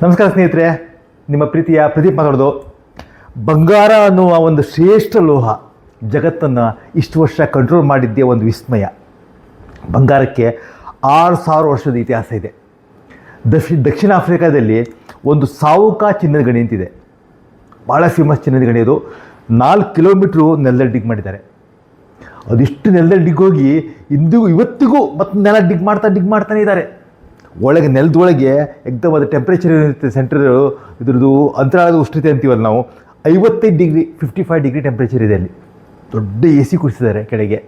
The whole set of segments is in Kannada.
ನಮಸ್ಕಾರ ಸ್ನೇಹಿತರೆ, ನಿಮ್ಮ ಪ್ರೀತಿಯ ಪ್ರದೀಪ್ ಮಾತಾಡೋದು. ಬಂಗಾರ ಅನ್ನುವ ಒಂದು ಶ್ರೇಷ್ಠ ಲೋಹ ಜಗತ್ತನ್ನು ಇಷ್ಟು ವರ್ಷ ಕಂಟ್ರೋಲ್ ಮಾಡಿದ್ದೇ ಒಂದು ವಿಸ್ಮಯ. ಬಂಗಾರಕ್ಕೆ 6,000 ವರ್ಷದ ಇತಿಹಾಸ ಇದೆ. ದಕ್ಷಿಣ ಆಫ್ರಿಕಾದಲ್ಲಿ ಒಂದು ಸಾವುಕ ಚಿನ್ನದ ಗಣಿ ಅಂತಿದೆ. ಭಾಳ ಫೇಮಸ್ ಚಿನ್ನದ ಗಣಿ ಅದು. 4 ಕಿಲೋಮೀಟ್ರು ನೆಲದಲ್ಲಿ ಡಿಗ್ ಮಾಡಿದ್ದಾರೆ. ಅದಿಷ್ಟು ನೆಲದಲ್ಲಿ ಡಿಗ್ ಹೋಗಿ ಇವತ್ತಿಗೂ ಮತ್ತೆ ನೆಲ ಡಿಗ್ ಮಾಡ್ತಾನೆ ಇದ್ದಾರೆ. ಒಳಗೆ ನೆಲದೊಳಗೆ ಎಕ್ದಮ್ ಅದು ಟೆಂಪ್ರೇಚರ್ ಇರುತ್ತೆ. ಸೆಂಟ್ರಲ್ ಇದ್ರದ್ದು ಅಂತರಾಳದ ಉಷ್ಣತೆ ಅಂತೀವಲ್ಲ ನಾವು, 55 ಡಿಗ್ರಿ 55 ಡಿಗ್ರಿ ಟೆಂಪ್ರೇಚರ್ ಇದೆ ಅಲ್ಲಿ. ದೊಡ್ಡ AC ಕುಡಿಸಿದ್ದಾರೆ ಕೆಳಗೆ.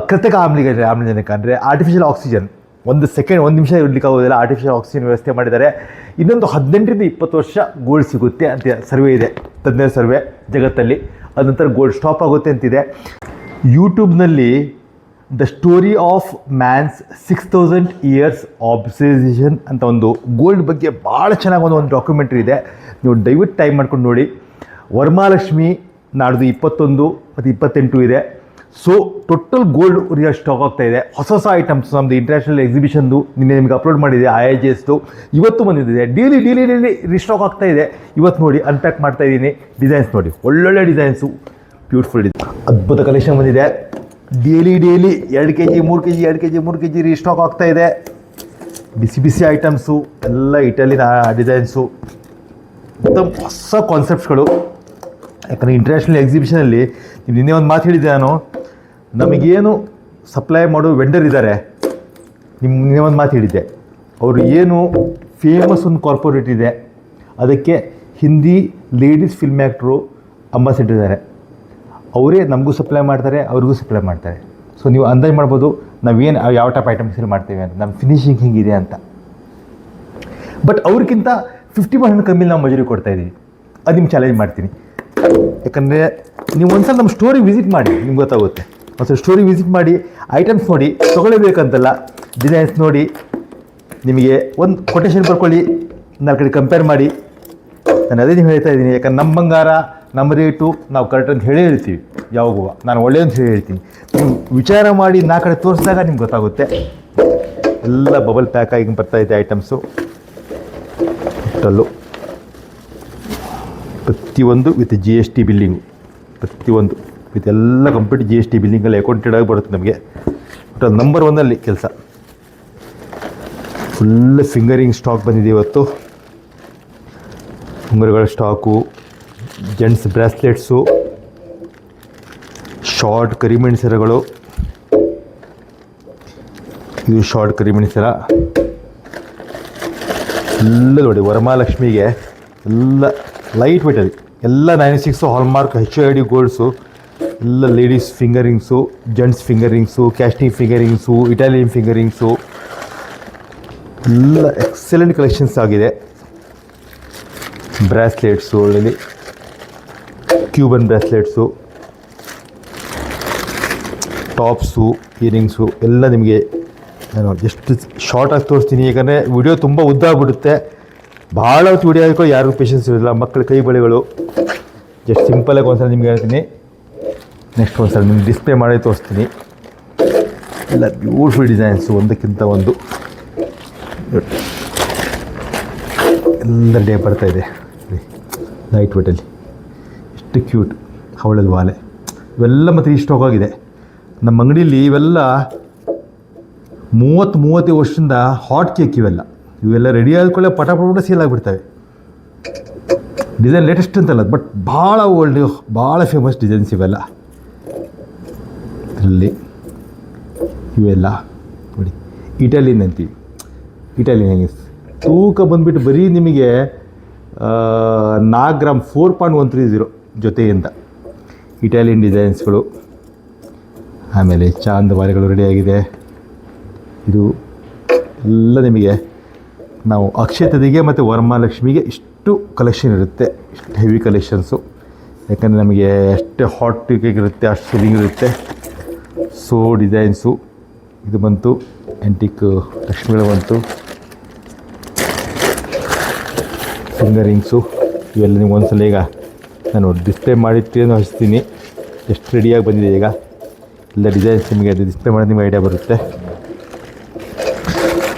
ಕೃತಕ ಆಮ್ಲಜನಕ ಅಂದರೆ ಆರ್ಟಿಫಿಷಿಯಲ್ ಆಕ್ಸಿಜನ್. ಒಂದು ನಿಮಿಷ ಇರಲಿಕ್ಕೆ ಆಗೋದಿಲ್ಲ, ಆರ್ಟಿಫಿಷಿಯಲ್ ಆಕ್ಸಿಜನ್ ವ್ಯವಸ್ಥೆ ಮಾಡಿದ್ದಾರೆ. ಇನ್ನೊಂದು 18ರಿಂದ 20 ವರ್ಷ ಗೋಲ್ಡ್ ಸಿಗುತ್ತೆ ಅಂತ ಸರ್ವೆ ಇದೆ, ತಜ್ಞರ ಸರ್ವೆ ಜಗತ್ತಲ್ಲಿ. ಅದ ನಂತರ ಗೋಲ್ಡ್ ಸ್ಟಾಪ್ ಆಗುತ್ತೆ ಅಂತಿದೆ. ಯೂಟ್ಯೂಬ್ನಲ್ಲಿ the story of man's 6,000 years observation ಅಂತ ಒಂದು ಗೋಲ್ಡ್ ಬಗ್ಗೆ ಭಾಳ ಚೆನ್ನಾಗಿ ಒಂದು ಡಾಕ್ಯುಮೆಂಟ್ರಿ ಇದೆ. ನೀವು ದಯವಿಟ್ಟು ಟೈಮ್ ಮಾಡ್ಕೊಂಡು ನೋಡಿ. ವರಮಹಾಲಕ್ಷ್ಮಿ ನಾಡ್ದು 21 ಮತ್ತು 28 ಇದೆ. So total gold real stock ಆಗ್ತಾ ಇದೆ. ಹೊಸ ಐಟಮ್ಸ್ ನಮ್ಮದು ಇಂಟರ್ನ್ಯಾಷನಲ್ ಎಕ್ಸಿಬಿಷನ್ದು ನಿನ್ನೆ ನಿಮಗೆ ಅಪ್ಲೋಡ್ ಮಾಡಿದೆ. IIJSದು ಇವತ್ತು ಬಂದಿದೆ. ಡೈಲಿ ರಿಸ್ಟಾಕ್ ಆಗ್ತಾ ಇದೆ. ಇವತ್ತು ನೋಡಿ ಅನ್ಪ್ಯಾಕ್ ಮಾಡ್ತಾ ಇದ್ದೀನಿ. ಡಿಸೈನ್ಸ್ ನೋಡಿ, ಒಳ್ಳೊಳ್ಳೆ ಡಿಸೈನ್ಸು, ಬ್ಯೂಟಿಫುಲ್ ಡಿಸೈನ್, ಅದ್ಭುತ ಕಲೆಕ್ಷನ್ ಬಂದಿದೆ. Daily 2 kg 3 kg 2 kg 3 kg restock ಆಗ್ತಾ ಇದೆ. ಬಿಸಿ ಐಟಮ್ಸು ಎಲ್ಲ ಇಟಲಿನ ಡಿಸೈನ್ಸು, ಹೊಸ ಕಾನ್ಸೆಪ್ಟ್ಸ್ಗಳು. ಯಾಕಂದರೆ ಇಂಟರ್ನ್ಯಾಷನಲ್ ಎಕ್ಸಿಬಿಷನಲ್ಲಿ ನಿನ್ನೆ ಒಂದು ಮಾತು ಹೇಳಿದ್ದೆ ನಾನು, ನಮಗೇನು ಸಪ್ಲೈ ಮಾಡೋ ವೆಂಡರ್ ಇದ್ದಾರೆ, ನಿನ್ನೆ ಒಂದು ಮಾತು ಹೇಳಿದ್ದೆ. ಅವರು ಏನು ಫೇಮಸ್ ಒಂದು ಕಾರ್ಪೊರೇಟ್ ಇದೆ, ಅದಕ್ಕೆ Hindi ladies film actor ambassador ಇದ್ದಾರೆ. ಅವರೇ ನಮಗೂ ಸಪ್ಲೈ ಮಾಡ್ತಾರೆ, ಅವ್ರಿಗೂ ಸಪ್ಲೈ ಮಾಡ್ತಾರೆ. ಸೊ ನೀವು ಅಂದಾಜು ಮಾಡ್ಬೋದು ನಾವೇನು ಯಾವ ಟೈಪ್ ಐಟಮ್ಸ್ ಮಾಡ್ತೇವೆ ಅಂತ, ನಮ್ಮ ಫಿನಿಶಿಂಗ್ ಹಿಂಗಿದೆ ಅಂತ. ಬಟ್ ಅವ್ರಿಗಿಂತ 50% ಕಮ್ಮಿ ನಾವು ಮಜೂರಿ ಕೊಡ್ತಾಯಿದ್ದೀವಿ. ಅದು ನಿಮ್ಗೆ ಚಾಲೆಂಜ್ ಮಾಡ್ತೀನಿ. ಯಾಕಂದರೆ ನೀವು ಒಂದ್ಸಲ ನಮ್ಮ ಸ್ಟೋರಿ ವಿಸಿಟ್ ಮಾಡಿ, ನಿಮ್ಗೆ ಗೊತ್ತಾಗುತ್ತೆ. ಒಂದ್ಸಲ ಸ್ಟೋರಿ ವಿಸಿಟ್ ಮಾಡಿ, ಐಟಮ್ಸ್ ನೋಡಿ, ತೊಗೊಳ್ಳೇಬೇಕಂತಲ್ಲ, ಡಿಸೈನ್ಸ್ ನೋಡಿ, ನಿಮಗೆ ಒಂದು ಕೊಟೇಶನ್ ಬರ್ಕೊಳ್ಳಿ, 4 ಕಡೆ ಕಂಪೇರ್ ಮಾಡಿ. ನಾನು ಅದೇ ನೀವು ಹೇಳ್ತಾ ಇದ್ದೀನಿ. ಯಾಕಂದ್ರೆ ನಮ್ಮ ಬಂಗಾರ ನಮ್ಮ ರೇಟು ನಾವು ಕರೆಕ್ಟ್ ಅಂತ ಹೇಳೇ ಹೇಳ್ತೀವಿ ಯಾವಾಗೂ. ನಾನು ಒಳ್ಳೆಯದು ಹೇಳಿ ಹೇಳ್ತೀನಿ. ನೀವು ವಿಚಾರ ಮಾಡಿ 4 ಕಡೆ ತೋರಿಸಿದಾಗ ನಿಮ್ಗೆ ಗೊತ್ತಾಗುತ್ತೆ. ಎಲ್ಲ ಬಬಲ್ ಪ್ಯಾಕ್ ಆಗಿ ಬರ್ತಾಯಿದೆ ಐಟಮ್ಸು. ಟೋಟಲ್ಲು ಪ್ರತಿಯೊಂದು ವಿತ್ GST ಬಿಲ್ಲಿಂಗು, ಪ್ರತಿಯೊಂದು ವಿತ್ ಎಲ್ಲ ಕಂಪ್ಲೀಟ್ GST ಬಿಲ್ಲಿಂಗಲ್ಲಿ ಅಕೌಂಟೆಡ್ ಆಗಿ ಬರುತ್ತೆ ನಮಗೆ. ಟೋಟಲ್ ನಂಬರ್ 1 ಕೆಲಸ. ಫುಲ್ ಫಿಂಗರಿಂಗ್ ಸ್ಟಾಕ್ ಬಂದಿದೆ ಇವತ್ತು. ಉಂಗುರಗಳ ಸ್ಟಾಕು, ಜೆಂಟ್ಸ್ ಬ್ರಾಸ್ಲೆಟ್ಸು, ಶಾರ್ಟ್ ಕರಿಮಣಿ ಸರಗಳು. ಇದು ಶಾರ್ಟ್ ಕರಿಮಣಿ ಸರ ಎಲ್ಲ ನೋಡಿ. ವರಮಹಾಲಕ್ಷ್ಮಿಗೆ ಎಲ್ಲ ಲೈಟ್ ವೇಟಲ್ಲಿ ಎಲ್ಲ 96 ಹಾಲ್ಮಾರ್ಕ್ HID ಗೋಲ್ಡ್ಸು, ಎಲ್ಲ ಲೇಡೀಸ್ ಫಿಂಗರಿಂಗ್ಸು, ಜೆಂಟ್ಸ್ ಫಿಂಗರಿಂಗ್ಸು, ಕ್ಯಾಸ್ಟಿಂಗ್ ಫಿಂಗರಿಂಗ್ಸು, ಇಟಾಲಿಯನ್ ಫಿಂಗರಿಂಗ್ಸು, ಎಲ್ಲ ಎಕ್ಸಲೆಂಟ್ ಕಲೆಕ್ಷನ್ಸ್ ಆಗಿದೆ. ಬ್ರಾಸ್ಲೆಟ್ಸು, ಒಳ್ಳೆ ಕ್ಯೂಬನ್ ಬ್ರಾಸ್ಲೆಟ್ಸು, ಟಾಪ್ಸು, ಇಯರಿಂಗ್ಸು ಎಲ್ಲ ನಿಮಗೆ ನಾನು ಎಷ್ಟು ಶಾರ್ಟಾಗಿ ತೋರಿಸ್ತೀನಿ. ಯಾಕಂದರೆ ವಿಡಿಯೋ ತುಂಬ ಉದ್ದ ಆಗಿಬಿಡುತ್ತೆ. ಭಾಳ ಹೊತ್ತು ವಿಡಿಯೋ ಆಗೋಕ್ಕೂ ಯಾರಿಗೂ ಪೇಷನ್ಸ್ ಇರೋದಿಲ್ಲ. ಮಕ್ಕಳ ಕೈ ಬಳೆಗಳು ಜಸ್ಟ್ ಸಿಂಪಲಾಗಿ ಒಂದ್ಸಲ ನಿಮ್ಗೆ ಹೇಳ್ತೀನಿ. ನೆಕ್ಸ್ಟ್ ಒಂದ್ಸಲ ನಿಮ್ಗೆ ಡಿಸ್ಪ್ಲೇ ಮಾಡಿ ತೋರಿಸ್ತೀನಿ. ಎಲ್ಲ ಬ್ಯೂಟಿಫುಲ್ ಡಿಸೈನ್ಸು, ಒಂದಕ್ಕಿಂತ ಒಂದು ಎಲ್ಲ ಡೇ ಬರ್ತಾಯಿದೆ. ಲೈಟ್ ವೇಟಲ್ಲಿ ಎಷ್ಟು ಕ್ಯೂಟ್ ಹವಳದ ವಾಲೆ ಇವೆಲ್ಲ ಮತ್ತು ಸ್ಟಾಕ್ ಆಗಿದೆ ನಮ್ಮ ಅಂಗಡಿಯಲ್ಲಿ. ಇವೆಲ್ಲ 30-35 ವರ್ಷದಿಂದ ಹಾಟ್ ಕೇಕ್ ಇವೆಲ್ಲ ರೆಡಿ ಆದ್ಕೊಳ್ಳೆ ಪಟ ಸೇಲ್ ಆಗಿಬಿಡ್ತವೆ. ಡಿಸೈನ್ ಲೇಟೆಸ್ಟ್ ಅಂತಲ್ಲ, ಬಟ್ ಭಾಳ ಓಲ್ಡ್, ಭಾಳ ಫೇಮಸ್ ಡಿಸೈನ್ಸ್ ಇವೆಲ್ಲ. ಇದರಲ್ಲಿ ಇವೆಲ್ಲ ನೋಡಿ ಇಟಾಲಿಯನ್ ಅಂತೀವಿ. ಇಟಾಲಿಯನ್ ಹೆಂಗೆ ತೂಕ ಬಂದುಬಿಟ್ಟು ಬರೀ ನಿಮಗೆ 4 ಗ್ರಾಮ್ 4.130 ಜೊತೆಯಿಂದ ಇಟಾಲಿಯನ್ ಡಿಸೈನ್ಸ್ಗಳು. ಆಮೇಲೆ ಚಾಂದ್ ವಾಲೆಗಳು ರೆಡಿಯಾಗಿದೆ. ಇದು ಎಲ್ಲ ನಿಮಗೆ ನಾವು ಅಕ್ಷಯ ತೃತೀಯಗೆ ಮತ್ತು ವರಮಹಾಲಕ್ಷ್ಮಿಗೆ ಇಷ್ಟು ಕಲೆಕ್ಷನ್ ಇರುತ್ತೆ, ಇಷ್ಟು ಹೆವಿ ಕಲೆಕ್ಷನ್ಸು. ಯಾಕಂದರೆ ನಮಗೆ ಎಷ್ಟು ಹಾಟ್ ಕೇಕ್ ಇರುತ್ತೆ, ಅಷ್ಟು ಸೆಲ್ಲಿಂಗ್ ಇರುತ್ತೆ. ಸೊ ಡಿಸೈನ್ಸು ಇದು ಬಂತು, ಆ್ಯಂಟಿಕ್ ಲಕ್ಷ್ಮಿಗಳು ಬಂತು, ಫಿಂಗರಿಂಗ್ಸು ಇವೆಲ್ಲ ನೀವು ಒಂದ್ಸಲ ಈಗ ನಾನು ಡಿಸ್ಪ್ಲೇ ಮಾಡಿಟ್ಟು ಹಚ್ತೀನಿ. ಎಷ್ಟು ರೆಡಿಯಾಗಿ ಬಂದಿದೆ ಈಗ ಎಲ್ಲ ಡಿಸೈನ್ಸ್. ನಿಮಗೆ ಅದು ಡಿಸ್ಪ್ಲೇ ಮಾಡೋದು ನಿಮಗೆ ಐಡಿಯಾ ಬರುತ್ತೆ.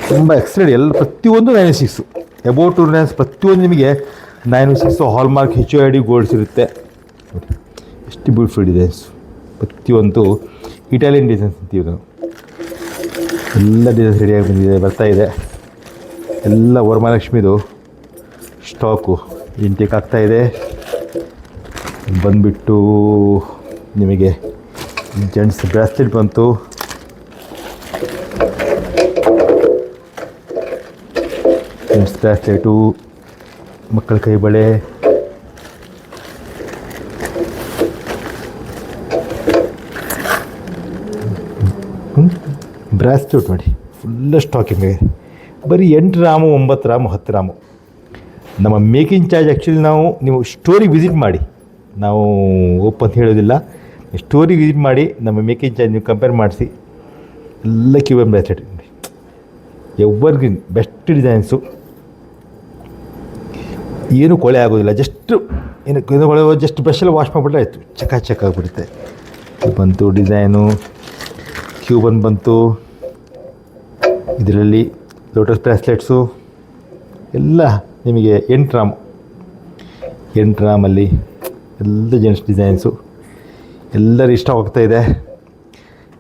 ತುಂಬ ಎಕ್ಸಲೆಂಟ್. ಎಲ್ಲ ಪ್ರತಿಯೊಂದು 96 ಅಬೌಟ್ ಟು ಡಿಸೈನ್ಸ್ ಪ್ರತಿಯೊಂದು ನಿಮಗೆ 916 ಹಾಲ್ಮಾರ್ಕ್ HOID ಗೋಲ್ಡ್ ಸಿಗುತ್ತೆ. ಎಷ್ಟು ಬ್ಯೂಟಿಫುಲ್ ಡಿಸೈನ್ಸ್, ಪ್ರತಿಯೊಂದು ಇಟಾಲಿಯನ್ ಡಿಸೈನ್ಸ್ ಅಂತೀವಿ ನಾವು. ಎಲ್ಲ ಡಿಸೈನ್ಸ್ ರೆಡಿಯಾಗಿ ಬಂದಿದೆ, ಬರ್ತಾ ಇದೆ. ಎಲ್ಲ ವರಮಹಾಲಕ್ಷ್ಮಿದು ಸ್ಟಾಕು ಇಂಟೇಕ್ ಆಗ್ತಾಯಿದೆ. ಬಂದುಬಿಟ್ಟು ನಿಮಗೆ ಜೆಂಟ್ಸ್ ಬ್ರಾಸ್ಲೆಟ್ ಬಂತು, ಜೆಂಟ್ಸ್ ಬ್ರಾಸ್ಲೆಟು, ಮಕ್ಕಳ ಕೈ ಬಳೆ, ಬ್ರಾಸ್ಲೆಟ್ ನೋಡಿ ಫುಲ್ಲ ಸ್ಟಾಕಿಂಗ್ ಇದೆ. ಬರೀ 8 ಗ್ರಾಮು 9 ಗ್ರಾಮು 10 ಗ್ರಾಮು. ನಮ್ಮ ಮೇಕಿಂಗ್ ಚಾರ್ಜ್ ಆ್ಯಕ್ಚುಲಿ ನೀವು ಸ್ಟೋರಿಗೆ ವಿಸಿಟ್ ಮಾಡಿ, ನಾವು ಓಪನ್ ಹೇಳೋದಿಲ್ಲ. ಸ್ಟೋರಿಗೆ ವಿಸಿಟ್ ಮಾಡಿ ನಮ್ಮ ಮೇಕಿಂಗ್ ಚಾರ್ಜ್ ನೀವು ಕಂಪೇರ್ ಮಾಡಿಸಿ. ಎಲ್ಲ QM ಬ್ರಾಸ್ಲೆಟ್ ನೋಡಿ, ಎವರ್ಗ್ರೀನ್ ಬೆಸ್ಟ್ ಡಿಸೈನ್ಸು. ಏನೂ ಕೊಳೆ ಆಗೋದಿಲ್ಲ, ಜಸ್ಟ್ ಕೊಳೆ ಜಸ್ಟ್ ಬ್ರಷಲ್ಲಿ ವಾಶ್ ಮಾಡಿಬಿಟ್ರೆ ಆಯಿತು, ಚಕ ಆಗಿಬಿಡುತ್ತೆ. ಬಂತು ಡಿಸೈನು, ಕ್ಯೂಬನ್ ಬಂತು. ಇದರಲ್ಲಿ ಲೋಟಸ್ ಬ್ರಾಸ್ಲೆಟ್ಸು ಎಲ್ಲ ನಿಮಗೆ 8 ಗ್ರಾಮು 8 ಗ್ರಾಮಲ್ಲಿ ಎಲ್ಲ ಜೆಂಟ್ಸ್ ಡಿಸೈನ್ಸು ಎಲ್ಲರೂ ಇಷ್ಟ ಹೋಗ್ತಾಯಿದೆ.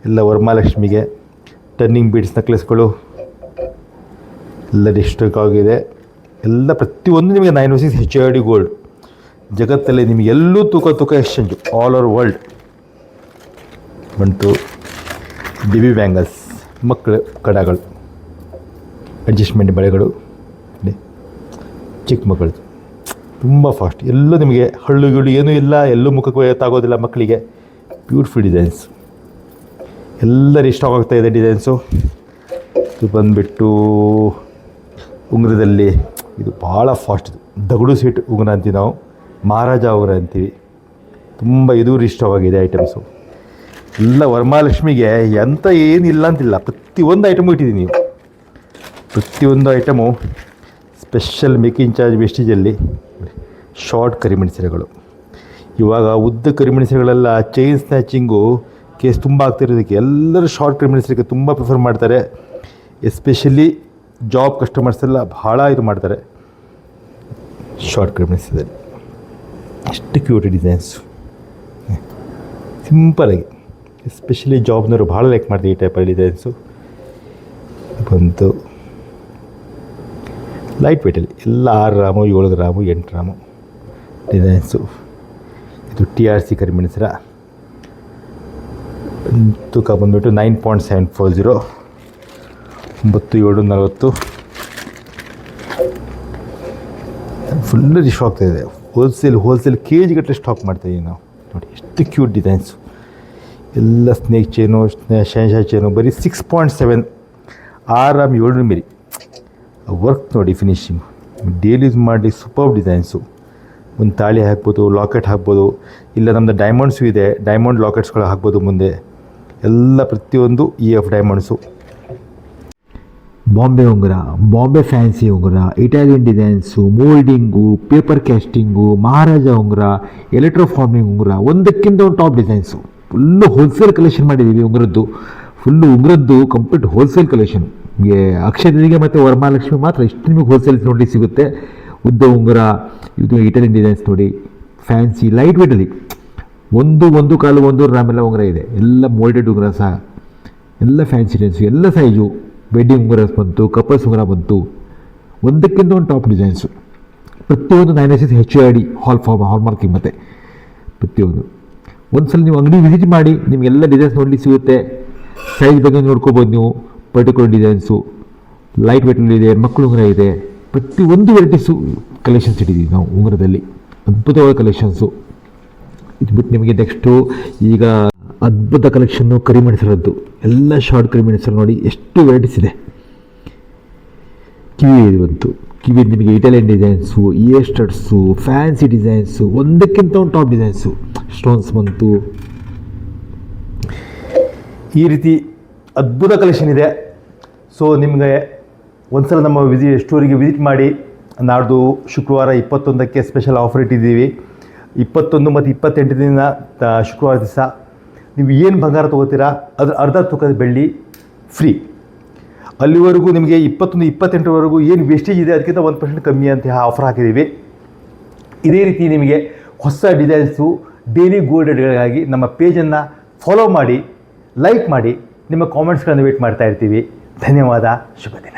ಎಲ್ಲ ವರಮಹಾಲಕ್ಷ್ಮಿಗೆ ಟರ್ನಿಂಗ್ ಬೀಡ್ಸ್ ನೆಕ್ಲೆಸ್ಗಳು ಎಲ್ಲ ಇಷ್ಟ ಆಗಿದೆ. ಎಲ್ಲ ಪ್ರತಿಯೊಂದು ನಿಮಗೆ 916 HOID ಗೋಲ್ಡ್. ಜಗತ್ತಲ್ಲಿ ನಿಮಗೆ ಎಲ್ಲೂ ತೂಕ ಎಕ್ಸ್ಚೇಂಜು ಆಲ್ ಓವರ್ ವರ್ಲ್ಡ್. ಬಂತು ಬೇಬಿ ಬ್ಯಾಂಗಲ್ಸ್, ಮಕ್ಕಳ ಕಡಗಳು, ಅಡ್ಜಸ್ಟ್ಮೆಂಟ್ ಬಳೆಗಳು, ಚಿಕ್ಕ ಮಕ್ಕಳದು ತುಂಬ ಫಾಸ್ಟ್. ಎಲ್ಲೂ ನಿಮಗೆ ಹಳ್ಳುಗಳು ಏನೂ ಇಲ್ಲ, ಎಲ್ಲೂ ಮುಖಕ್ಕೆ ತಾಗೋದಿಲ್ಲ ಮಕ್ಕಳಿಗೆ. ಬ್ಯೂಟಿಫುಲ್ ಡಿಸೈನ್ಸ್, ಎಲ್ಲರೂ ಇಷ್ಟ ಆಗ್ತಾ ಇದೆ ಡಿಸೈನ್ಸು. ಇದು ಬಂದುಬಿಟ್ಟು ಉಂಗುರದಲ್ಲಿ ಇದು ಭಾಳ ಫಾಸ್ಟ್, ಇದು ದಗಡು ಸೀಟ್ ಉಂಗುರ ಅಂತೀವಿ ನಾವು, ಮಹಾರಾಜ ಉಂಗುರ ಅಂತೀವಿ. ತುಂಬ ಇದು ಇಷ್ಟವಾಗಿದೆ ಐಟಮ್ಸು. ಎಲ್ಲ ವರಮಹಾಲಕ್ಷ್ಮಿಗೆ ಎಂಥ ಏನಿಲ್ಲ ಅಂತಿಲ್ಲ, ಪ್ರತಿಯೊಂದು ಐಟಮು ಇಟ್ಟಿದ್ದೀನಿ ನೀವು. ಪ್ರತಿಯೊಂದು ಐಟಮು ಸ್ಪೆಷಲ್ ಮೇಕಿಂಗ್ ಚಾರ್ಜ್ ವೆಸ್ಟೇಜಲ್ಲಿ. ಶಾರ್ಟ್ ಕರಿಮೆಣಸಿನಗಳು, ಇವಾಗ ಉದ್ದ ಕರಿಮೆಣಸಿನಗಳೆಲ್ಲ ಚೈನ್ ಸ್ನ್ಯಾಚಿಂಗು ಕೇಸ್ ತುಂಬ ಆಗ್ತಿರೋದಕ್ಕೆ ಎಲ್ಲರೂ ಶಾರ್ಟ್ ಕರಿಮೆಣಸಿನಕ್ಕೆ ತುಂಬ ಪ್ರಿಫರ್ ಮಾಡ್ತಾರೆ. ಎಸ್ಪೆಷಲಿ ಜಾಬ್ ಕಸ್ಟಮರ್ಸ್ ಎಲ್ಲ ಭಾಳ ಇದು ಮಾಡ್ತಾರೆ ಶಾರ್ಟ್ ಕರಿಮೆಣಸಿನಲ್ಲಿ. ಎಷ್ಟು ಕ್ಯೂಟ್ ಡಿಸೈನ್ಸು, ಸಿಂಪಲಾಗಿ. ಎಸ್ಪೆಷಲಿ ಜಾಬ್ನವರು ಭಾಳ ಲೈಕ್ ಮಾಡ್ತೀವಿ ಈ ಟೈಪಲ್ಲಿ ಡಿಸೈನ್ಸು. ಬಂತು ಲೈಟ್ ವೇಟಲ್ಲಿ ಎಲ್ಲ 6 ಗ್ರಾಮು 7 ಗ್ರಾಮು 8 ಗ್ರಾಮು ಡಿಸೈನ್ಸು. ಇದು TRC ಕರಿಮೆಣಸಿನ ತೂಕ ಬಂದುಬಿಟ್ಟು 9.740, 9740. ಫುಲ್ಲು ರಿಶ್ ಆಗ್ತಾಯಿದೆ. ಹೋಲ್ಸೇಲ್ KG ಗಟ್ಟಲೆ ಸ್ಟಾಕ್ ಮಾಡ್ತಾಯಿದ್ದೀವಿ ನಾವು. ನೋಡಿ ಎಷ್ಟು ಕ್ಯೂಟ್ ಡಿಸೈನ್ಸು. ಎಲ್ಲ ಸ್ನೇಕ್ ಚೈನು, ಶೈನ್ಶಾ ಚೈನು, ಬರೀ 6.7, 6 ಗ್ರಾಮ್ 7 ಮೀರಿ ವರ್ಕ್ ನೋಡಿ. ಫಿನಿಶಿಂಗ್ ಡೈಲಿ ಯೂಸ್ ಮಾಡಿ ಸೂಪರ್ ಡಿಸೈನ್ಸು. ಒಂದು ತಾಳಿ ಹಾಕ್ಬೋದು, ಲಾಕೆಟ್ ಹಾಕ್ಬೋದು, ಇಲ್ಲ ನಮ್ಮದು ಡೈಮಂಡ್ಸು ಇದೆ, ಡೈಮಂಡ್ ಲಾಕೆಟ್ಸ್ಗಳು ಹಾಕ್ಬೋದು ಮುಂದೆ. ಎಲ್ಲ ಪ್ರತಿಯೊಂದು EF ಡೈಮಂಡ್ಸು. ಬಾಂಬೆ ಉಂಗುರ, ಬಾಂಬೆ ಫ್ಯಾನ್ಸಿ ಉಂಗುರ, Italian designs, moulding, paper casting, Maharaja ಉಂಗುರ, ಎಲೆಕ್ಟ್ರೋಫಾರ್ಮಿಂಗ್ ಉಂಗುರ, ಒಂದಕ್ಕಿಂತ ಒಂದು top designs. Full wholesale collection ಮಾಡಿದ್ದೀವಿ ಉಂಗುರದ್ದು. ಫುಲ್ಲು ಉಂಗುರದ್ದು ಕಂಪ್ಲೀಟ್ ಹೋಲ್ಸೇಲ್ ಕಲೆಕ್ಷನ್. ನಿಮಗೆ ಅಕ್ಷಯ ತೃತೀಯಗೆ ಮತ್ತು ವರಮಹಾಲಕ್ಷ್ಮಿ ಮಾತ್ರ ಇಷ್ಟು ನಿಮಗೆ ಹೋಲ್ಸೇಲ್ ನೋಡಿ ಸಿಗುತ್ತೆ. ಉದ್ದ ಉಂಗುರ, ಇದು ಇಟಾಲಿಯನ್ ಡಿಸೈನ್ಸ್ ನೋಡಿ, ಫ್ಯಾನ್ಸಿ ಲೈಟ್ ವೇಟಲ್ಲಿ 1 ಕಾಲು 1 ಗ್ರಾಮೆಲ್ಲ ಉಂಗುರ ಇದೆ. ಎಲ್ಲ ಮೋಲ್ಡೆಡ್ ಉಂಗುರ ಸಹ, ಎಲ್ಲ ಫ್ಯಾನ್ಸಿ ಡಿಸೈನ್ಸು, ಎಲ್ಲ ಸೈಜು. ವೆಡ್ಡಿಂಗ್ ಉಂಗುರ ಬಂತು, ಕಪಲ್ಸ್ ಉಂಗುರ ಬಂತು, ಒಂದಕ್ಕಿಂತ ಒಂದು ಟಾಪ್ ಡಿಸೈನ್ಸು. ಪ್ರತಿಯೊಂದು 916 HOID ಹಾಲ್ಮಾರ್ಕಿಂಗ್ ಮತ್ತು ಪ್ರತಿಯೊಂದು. ಒಂದು ಸಲ ನೀವು ಅಂಗಡಿ ವಿಸಿಟ್ ಮಾಡಿ, ನಿಮಗೆಲ್ಲ ಡಿಸೈನ್ಸ್ ನೋಡಲಿಕ್ಕೆ ಸಿಗುತ್ತೆ. ಸೈಜ್ ಬಗ್ಗೆ ನೋಡ್ಕೋಬೋದು ನೀವು. ಪರ್ಟಿಕ್ಯುಲರ್ ಡಿಸೈನ್ಸು ಲೈಟ್ ವೇಟಲ್ಲಿದೆ, ಮಕ್ಕಳು ಉಂಗುರ ಇದೆ. ಪ್ರತಿಯೊಂದು ವೆರೈಟೀಸು ಕಲೆಕ್ಷನ್ಸ್ ಇಟ್ಟಿದ್ದೀವಿ ನಾವು ಉಂಗುರದಲ್ಲಿ, ಅದ್ಭುತವಾದ ಕಲೆಕ್ಷನ್ಸು. ಇದು ಬಿಟ್ಟು ನಿಮಗೆ ನೆಕ್ಸ್ಟು ಈಗ ಅದ್ಭುತ ಕಲೆಕ್ಷನ್ನು ಕರಿಮೆಣಸರದ್ದು. ಎಲ್ಲ ಶಾರ್ಟ್ ಕರಿಮೆಣಸರು ನೋಡಿ ಎಷ್ಟು ವೆರೈಟೀಸ್ ಇದೆ. ಕಿವಿ ಬಂತು, ಕಿವಿ ನಿಮಗೆ Italian designs, year studs, fancy designs, ಒಂದಕ್ಕಿಂತ ಒಂದು ಟಾಪ್ ಡಿಸೈನ್ಸು. ಸ್ಟೋನ್ಸ್ ಬಂತು. ಈ ರೀತಿ ಅದ್ಭುತ ಕಲೆಕ್ಷನ್ ಇದೆ. ಸೊ ನಿಮಗೆ ಒಂದು ಸಲ ನಮ್ಮ ಸ್ಟೋರಿಗೆ ವಿಸಿಟ್ ಮಾಡಿ. ನಾಡ್ದು ಶುಕ್ರವಾರ 21ಕ್ಕೆ ಸ್ಪೆಷಲ್ ಆಫರ್ ಇಟ್ಟಿದ್ದೀವಿ. 21 ಮತ್ತು 28 ದಿನ ಶುಕ್ರವಾರ ದಿವಸ ನೀವು ಏನು ಬಂಗಾರ ತೊಗೋತೀರಾ ಅದ್ರ ಅರ್ಧ ತೂಕದ ಬೆಳ್ಳಿ ಫ್ರೀ. ಅಲ್ಲಿವರೆಗೂ ನಿಮಗೆ 21-28ವರೆಗೂ ಏನು ವೇಸ್ಟೇಜ್ ಇದೆ ಅದಕ್ಕಿಂತ 1% ಕಮ್ಮಿ ಅಂತ ಆಫರ್ ಹಾಕಿದ್ದೀವಿ. ಇದೇ ರೀತಿ ನಿಮಗೆ ಹೊಸ ಡಿಸೈನ್ಸು ಡೈಲಿ ಗೋಲ್ಡ್ ರೇಟ್ಗಳಿಗಾಗಿ ನಮ್ಮ ಪೇಜನ್ನು ಫಾಲೋ ಮಾಡಿ, ಲೈಕ್ ಮಾಡಿ, ನಿಮ್ಮ ಕಾಮೆಂಟ್ಸ್ಗಳನ್ನು ವೇಟ್ ಮಾಡ್ತಾ ಇರ್ತೀವಿ. ಧನ್ಯವಾದ. ಶುಭ ದಿನ.